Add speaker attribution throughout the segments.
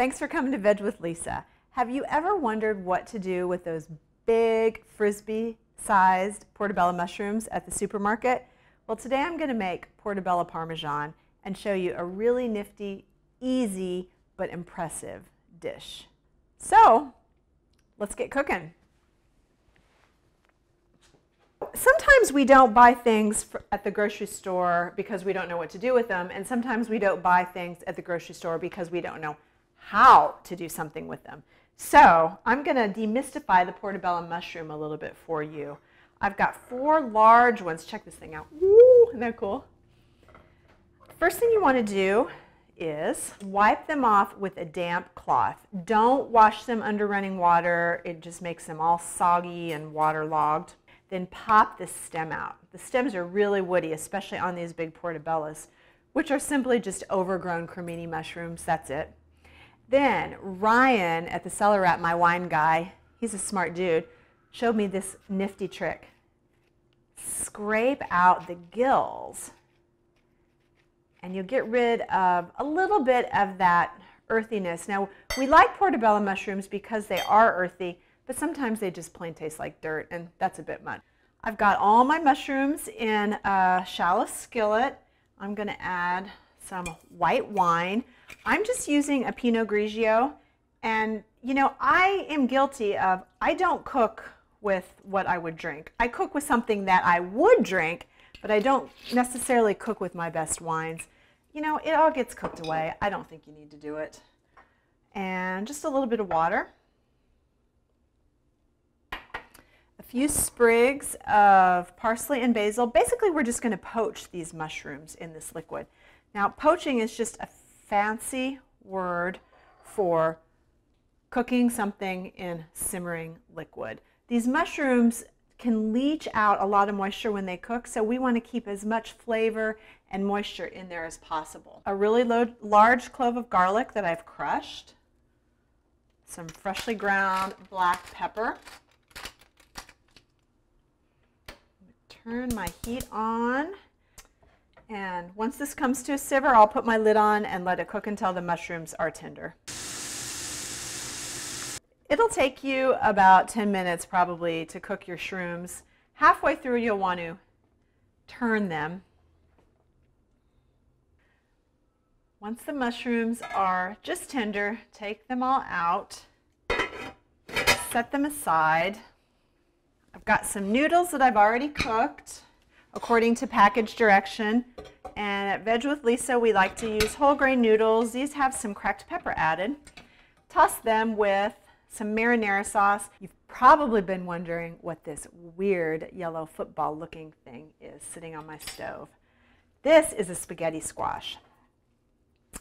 Speaker 1: Thanks for coming to Veg with Lisa. Have you ever wondered what to do with those big frisbee-sized portobello mushrooms at the supermarket? Well, today I'm going to make portobello parmesan and show you a really nifty, easy, but impressive dish. So, let's get cooking. Sometimes we don't buy things at the grocery store because we don't know what to do with them, and sometimes we don't buy things at the grocery store because we don't know how to do something with them. So I'm going to demystify the portobello mushroom a little bit for you. I've got 4 large ones. Check this thing out. Woo, isn't that cool? First thing you want to do is wipe them off with a damp cloth. Don't wash them under running water. It just makes them all soggy and waterlogged. Then pop the stem out. The stems are really woody, especially on these big portobellos, which are simply just overgrown cremini mushrooms. That's it. Then Ryan at the Cellar Wrap, my wine guy, he's a smart dude, showed me this nifty trick. Scrape out the gills, and you'll get rid of a little bit of that earthiness. Now, we like portobello mushrooms because they are earthy, but sometimes they just plain taste like dirt, and that's a bit much. I've got all my mushrooms in a shallow skillet. I'm going to add some white wine. I'm just using a Pinot Grigio, and you know, I am guilty of, I don't cook with what I would drink. I cook with something that I would drink, but I don't necessarily cook with my best wines. You know, it all gets cooked away. I don't think you need to do it. And just a little bit of water. A few sprigs of parsley and basil. Basically, we're just going to poach these mushrooms in this liquid. Now, poaching is just a fancy word for cooking something in simmering liquid. These mushrooms can leach out a lot of moisture when they cook, so we want to keep as much flavor and moisture in there as possible. A really large clove of garlic that I've crushed, some freshly ground black pepper. Turn my heat on. And once this comes to a simmer, I'll put my lid on and let it cook until the mushrooms are tender. It'll take you about 10 minutes probably to cook your shrooms. Halfway through, you'll want to turn them. Once the mushrooms are just tender, take them all out, set them aside. I've got some noodles that I've already cooked according to package direction, and at Veg with Lisa we like to use whole grain noodles. These have some cracked pepper added. Toss them with some marinara sauce. You've probably been wondering what this weird yellow football looking thing is sitting on my stove. This is a spaghetti squash.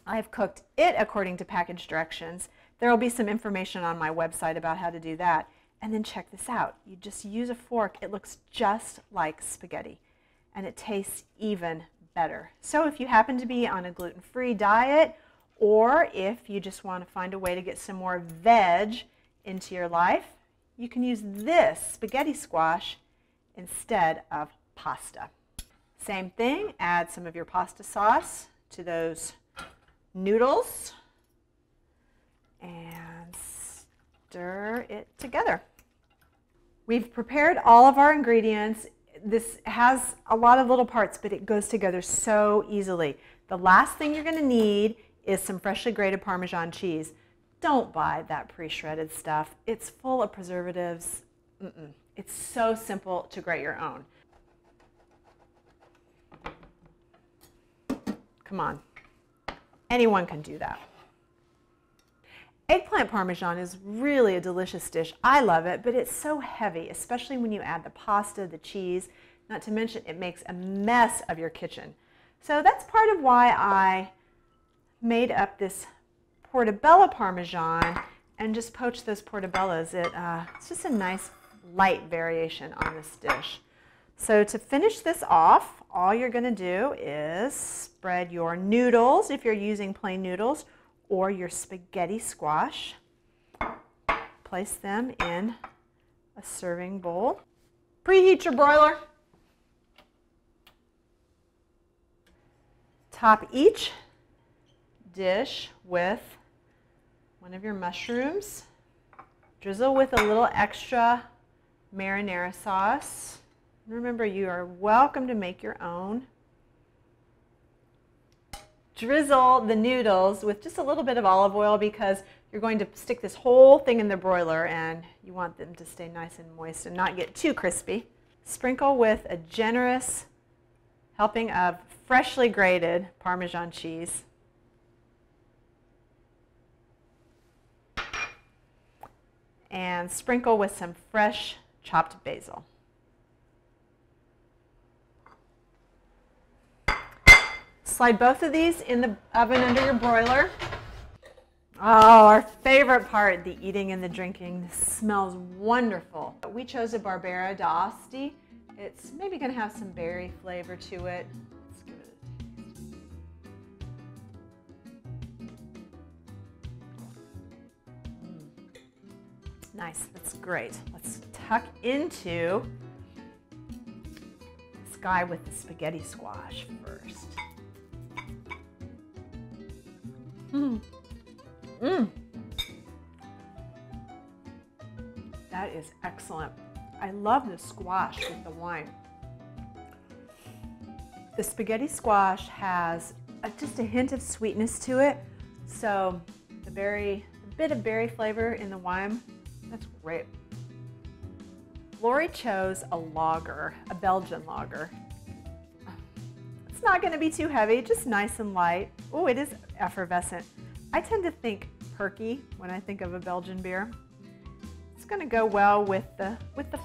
Speaker 1: I've cooked it according to package directions. There will be some information on my website about how to do that. And then check this out. You just use a fork. It looks just like spaghetti, and it tastes even better. So if you happen to be on a gluten-free diet, or if you just want to find a way to get some more veg into your life, you can use this spaghetti squash instead of pasta. Same thing, add some of your pasta sauce to those noodles and stir it together. We've prepared all of our ingredients. This has a lot of little parts, but it goes together so easily. The last thing you're going to need is some freshly grated Parmesan cheese. Don't buy that pre-shredded stuff. It's full of preservatives. It's so simple to grate your own. Come on. Anyone can do that. Eggplant Parmesan is really a delicious dish. I love it, but it's so heavy, especially when you add the pasta, the cheese, not to mention it makes a mess of your kitchen. So that's part of why I made up this Portobello Parmesan and just poached those portobellos. It's just a nice light variation on this dish. So to finish this off, all you're going to do is spread your noodles, if you're using plain noodles, or your spaghetti squash. Place them in a serving bowl. Preheat your broiler. Top each dish with one of your mushrooms. Drizzle with a little extra marinara sauce. Remember, you are welcome to make your own. Drizzle the noodles with just a little bit of olive oil because you're going to stick this whole thing in the broiler and you want them to stay nice and moist and not get too crispy. Sprinkle with a generous helping of freshly grated Parmesan cheese. And sprinkle with some fresh chopped basil. Slide both of these in the oven under your broiler. Oh, our favorite part, the eating and the drinking. This smells wonderful. We chose a Barbera d'Asti. It's maybe going to have some berry flavor to it. Let's give it a taste. Nice, that's great. Let's tuck into this guy with the spaghetti squash first. That is excellent. I love the squash with the wine. The spaghetti squash has just a hint of sweetness to it, so a bit of berry flavor in the wine, that's great. Lori chose a lager, a Belgian lager. It's not going to be too heavy, just nice and light. Oh, it is effervescent. I tend to think perky when I think of a Belgian beer. It's going to go well with the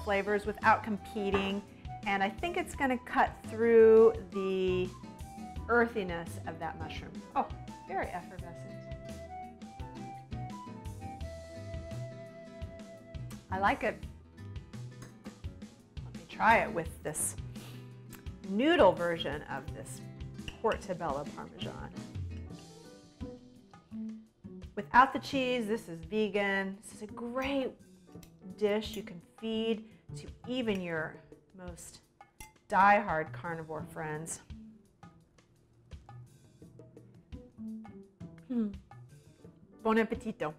Speaker 1: flavors without competing, and I think it's going to cut through the earthiness of that mushroom. Oh, very effervescent. I like it. Let me try it with this noodle version of this Portobello Parmesan. Without the cheese, this is vegan. This is a great dish you can feed to even your most die-hard carnivore friends. Bon appetito.